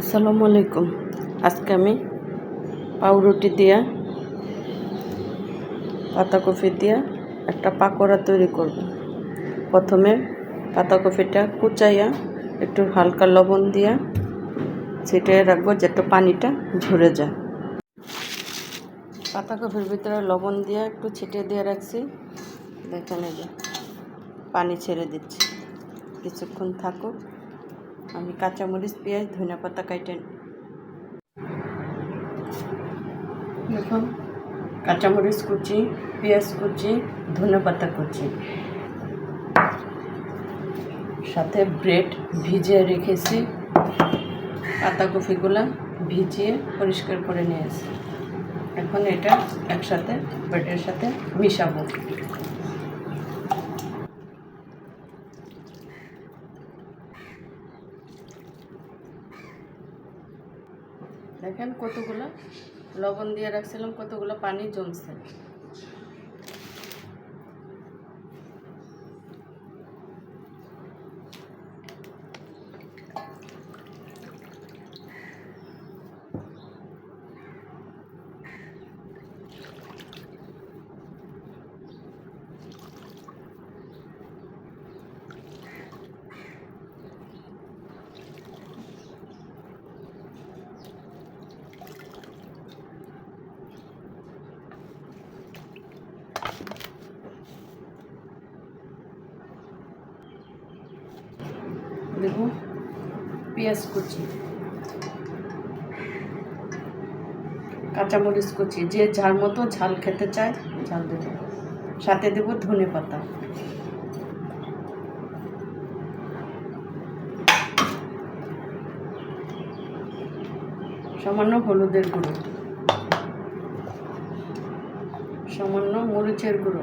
আসসালামু আলাইকুম। আজকে আমি পাউরুটি দিয়া পাতাকপি দিয়া একটা পাকোড়া তৈরি করব। প্রথমে পাতাকপিটা কুচাইয়া একটু হালকা লবণ দিয়া ছিটিয়ে রাখবো যাতে পানিটা ঝরে যায়। পাতাকপির ভিতরে লবণ দিয়ে একটু ছিটিয়ে দিয়ে রাখছি। দেখেন এই যে পানি ছেড়ে দিচ্ছি, কিছুক্ষণ থাকুক। আমি কাঁচামরিচ, পেঁয়াজ, ধনেপাতা কাটে দেখুন, কাঁচামরিচ কুচি, পেঁয়াজ কুচি, ধনেপাতা কুচি, সাথে ব্রেড ভিজিয়ে রেখেছি। পাতাকপিগুলো ভিজিয়ে পরিষ্কার করে নিয়েছি। এখন এটা একসাথে ব্রেডের সাথে মিশাবো। দেখেন কতগুলো লবণ দিয়ে রাখছিলাম, কতগুলো পানি জমছে। দেখুন, পেঁয়াজ কুচি, কাঁচামরিচ কুচি, যে ঝাল মতো ঝাল খেতে চায় ঝাল দেব। সাথে দেব ধনেপাতা, সামান্য হলুদের গুঁড়ো, সামান্য মরিচের গুঁড়ো,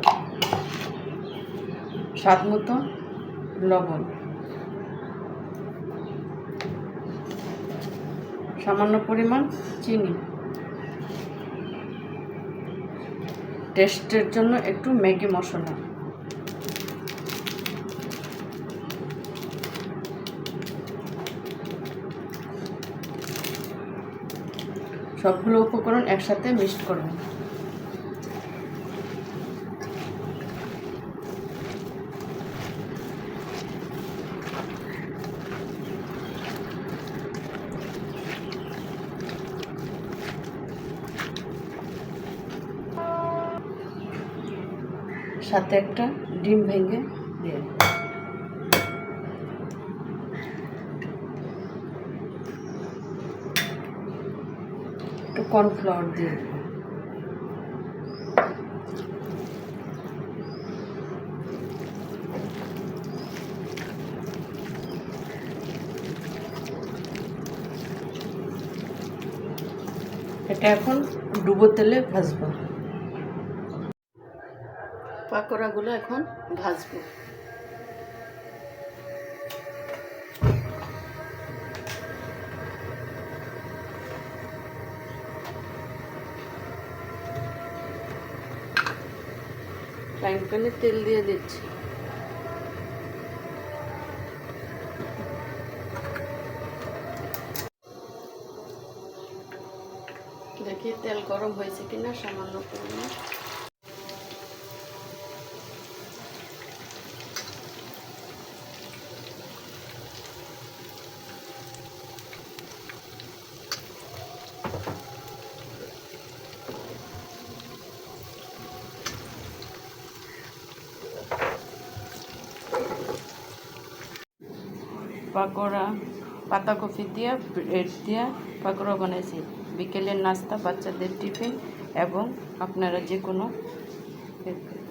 স্বাদ মতো লবণ, সামান্য পরিমাণ চিনি, টেস্টের জন্য একটু ম্যাগি মশলা। সবগুলো উপকরণ একসাথে মিক্সড করবেন। সাথে একটা ডিম ভেঙে দিয়ে একটু কর্নফ্লাওয়ার দিয়ে এটা এখন ডুবো তেলে ভাজবো। পাকোড়াগুলো এখন ভাজবো। ফ্রাইং প্যানে তেল দিয়ে দিচ্ছি। দেখি তেল গরম হয়েছে কিনা, সামান্য পরিমাণ। পাকোড়া পাতাকপি দিয়ে ব্রেড দিয়ে পাকোড়া বানিয়েছি। বিকেলের নাস্তা, বাচ্চাদের টিফিন, এবং আপনারা যে কোনো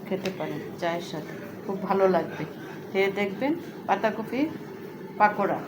খেতে পারেন চায়ের সাথে। খুব ভালো লাগবে, খেয়ে দেখবেন পাতাকপির পাকোড়া।